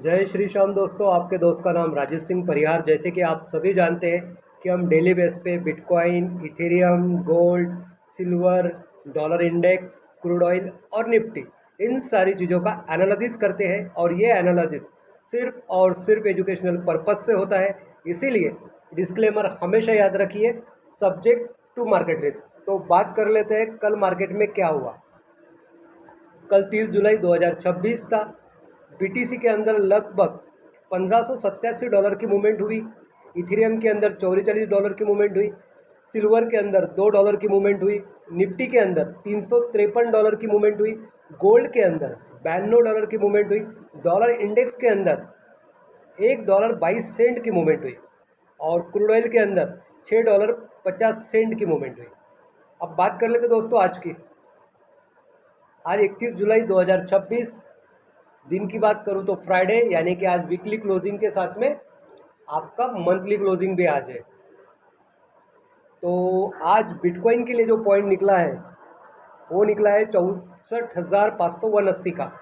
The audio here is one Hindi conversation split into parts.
जय श्री श्याम दोस्तों, आपके दोस्त का नाम राजेश सिंह परिहार। जैसे कि आप सभी जानते हैं कि हम डेली बेस पे bitcoin, Ethereum, gold, silver, dollar index, crude oil और निफ्टी, इन सारी चीज़ों का एनालिसिस करते हैं। और ये एनालिसिस सिर्फ और सिर्फ एजुकेशनल पर्पस से होता है। इसीलिए डिस्क्लेमर हमेशा याद रखिए, सब्जेक्ट टू मार्केट रिस्क। तो बात कर लेते हैं कल मार्केट में क्या हुआ। कल 30 जुलाई 2026 था। बीटीसी के अंदर लगभग $1587 की मूवमेंट हुई। इथेरियम के अंदर $44 की मूवमेंट हुई। सिल्वर के अंदर $2 की मूवमेंट हुई। निफ्टी के अंदर $353 की मूवमेंट हुई। गोल्ड के अंदर $92 की मूवमेंट हुई। डॉलर इंडेक्स के अंदर $1.22 की मूवमेंट हुई। और क्रूड ऑयल के अंदर $6.50 की मूवमेंट हुई। अब बात कर लेते दोस्तों आज की। आज 31 जुलाई 2026 दिन की बात करूं तो फ्राइडे, यानी कि आज वीकली क्लोजिंग के साथ में आपका मंथली क्लोजिंग भी आज है। तो आज बिटकॉइन के लिए जो पॉइंट निकला है वो निकला है 64,579 का।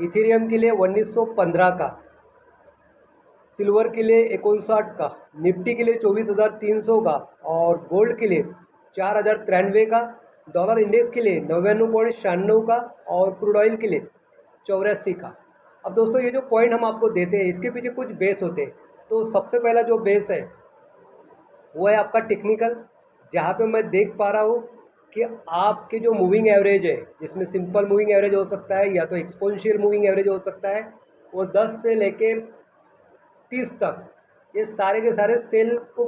इथेरियम के लिए 1915 का। सिल्वर के लिए 59 का। निफ्टी के लिए 24,300 का। और गोल्ड के लिए 4,093 का। डॉलर इंडेक्स के लिए 99.96 का। और क्रूड ऑयल के लिए 84 का। अब दोस्तों, ये जो पॉइंट हम आपको देते हैं इसके पीछे कुछ बेस होते हैं। तो सबसे पहला जो बेस है वो है आपका टेक्निकल, जहाँ पे मैं देख पा रहा हूँ कि आपके जो मूविंग एवरेज है, जिसमें सिंपल मूविंग एवरेज हो सकता है या तो एक्सपोनेंशियल मूविंग एवरेज हो सकता है, वो 10 से लेके 30 तक ये सारे के सारे सेल को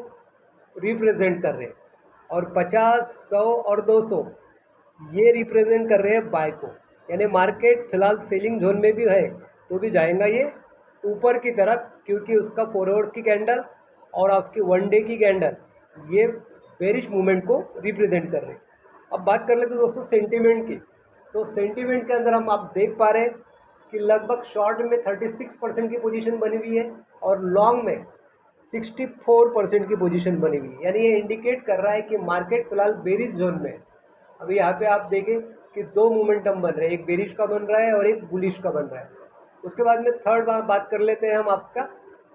रिप्रेजेंट कर रहे हैं। और 50, 100 और 200 ये रिप्रेजेंट कर रहे हैं बाय को। यानी मार्केट फिलहाल सेलिंग जोन में भी है तो भी जाएगा ये ऊपर की तरफ, क्योंकि उसका फॉरवर्ड की कैंडल और उसकी वन डे की कैंडल ये बेरिश मूवमेंट को रिप्रेजेंट कर रहे हैं। अब बात कर लेते हैं दोस्तों सेंटीमेंट की। तो सेंटीमेंट के अंदर हम आप देख पा रहे हैं कि लगभग शॉर्ट में 36% की पोजीशन बनी हुई है और लॉन्ग में 64% की पोजीशन बनी हुई है। यानी ये इंडिकेट कर रहा है कि मार्केट फिलहाल बेरिश जोन में है। अभी यहाँ पे आप देखें कि दो मोमेंटम बन रहे हैं, एक बेरिश का बन रहा है और एक बुलिश का बन रहा है। उसके बाद में थर्ड बात कर लेते हैं हम आपका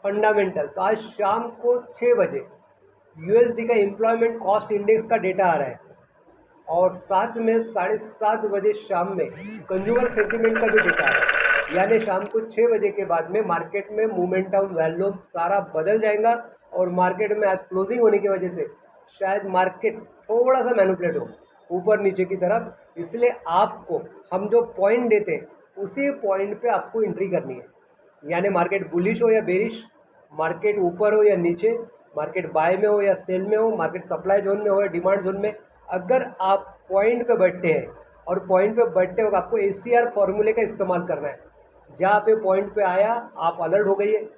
फंडामेंटल। तो आज शाम को 6 बजे यूएसडी का एम्प्लॉयमेंट कॉस्ट इंडेक्स का डेटा आ रहा है। और साथ में 7:30 बजे शाम में कंज्यूमर सेंटीमेंट का भी डेटा आ रहा है। यानी शाम को 6 बजे के बाद में मार्केट में मोमेंटम वैल्यू सारा बदल जाएगा। और मार्केट में आज क्लोजिंग होने की वजह से शायद मार्केट थोड़ा सा मैनिपुलेट हो ऊपर नीचे की तरफ। इसलिए आपको हम जो पॉइंट देते हैं उसी पॉइंट पे आपको एंट्री करनी है। यानी मार्केट बुलिश हो या बेरिश, मार्केट ऊपर हो या नीचे, मार्केट बाय में हो या सेल में हो, मार्केट सप्लाई जोन में हो या डिमांड जोन में, अगर आप पॉइंट पे बैठते हैं और पॉइंट पे बैठते वक्त आपको ACR फॉर्मूले का इस्तेमाल करना है। जहाँ पे पॉइंट पे आया आप अलर्ट हो गई है,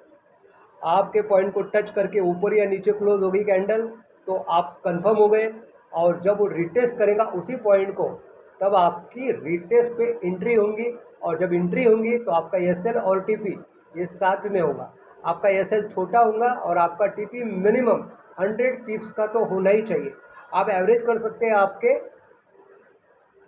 आपके पॉइंट को टच करके ऊपर या नीचे क्लोज हो गई कैंडल तो आप कंफर्म हो गए। और जब वो रिटेस्ट करेगा उसी पॉइंट को, तब आपकी रिटेस्ट पे एंट्री होंगी। और जब एंट्री होंगी तो आपका SL और TP ये साथ में होगा। आपका SL छोटा होगा और आपका TP मिनिमम 100 पिप्स का तो होना ही चाहिए। आप एवरेज कर सकते हैं आपके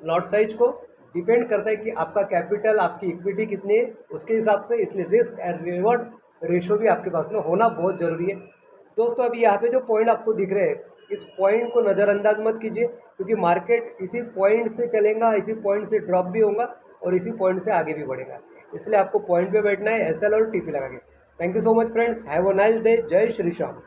लॉट साइज को, डिपेंड करता है कि आपका कैपिटल, आपकी इक्विटी कितनी है उसके हिसाब से। इसलिए रिस्क एंड रिवॉर्ड रेशो भी आपके पास में होना बहुत ज़रूरी है दोस्तों। अभी यहाँ पे जो पॉइंट आपको दिख रहे हैं इस पॉइंट को नज़रअंदाज मत कीजिए, क्योंकि मार्केट इसी पॉइंट से चलेगा, इसी पॉइंट से ड्रॉप भी होगा और इसी पॉइंट से आगे भी बढ़ेगा। इसलिए आपको पॉइंट पे बैठना है, SL और TP लगा के। Thank you so much friends, have a nice day. जय श्री श्याम।